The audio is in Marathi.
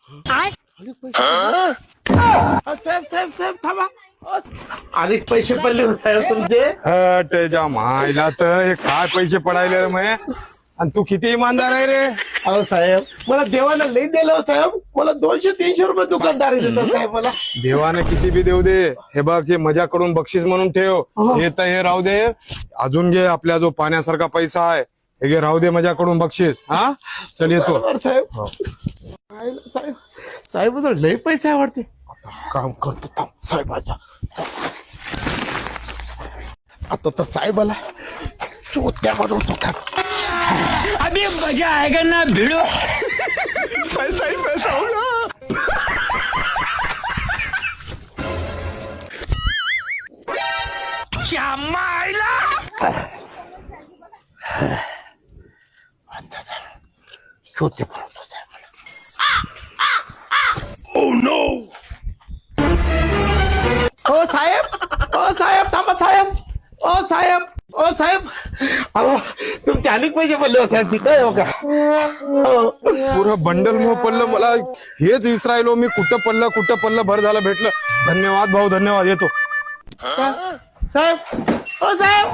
साहेब साहेब साहेब थांबा. अनेक पैसे पडले हो साहेब तुमचे. त्याच्या मायला तर हे काय पैसे पडायले रे मग. आणि तू किती इमानदार आहे रे. अहो साहेब मला देवाला लई दिलं हो साहेब. मला 200-300 रुपये दुकानदारी देतात साहेब मला. देवाने किती बी देऊ दे. हे बघ हे मजा करून बक्षीस म्हणून ठेव. हे तर हे राहू दे. अजून घे आपल्या जो पाण्यासारखा पैसा आहे हे घे राहू दे मजा करून बक्षीस. हा चल येतो. बरोबर साहेब. साहेब साहेब लई पैसे आवडते. काम करतो थांब साहेबाचा. आता तर साहेबाला चोत्या बनवतो थांब. अभी मजा आएगा ना भिड़ो. पैसा ही पैसा होगा. क्या मायला. चोत्या बनवतो साहेबाला. ओ साहेब थांबा साहेब. ओ साहेब अहो तुमचे अनेक पैसे पडले हो साहेब तिथं हो का. पुरं बंडल मग पडलं. मला हेच विसरायलो मी. कुठं पडलं भर झालं भेटलं. धन्यवाद भाऊ धन्यवाद. येतो साहेब ओ साहेब.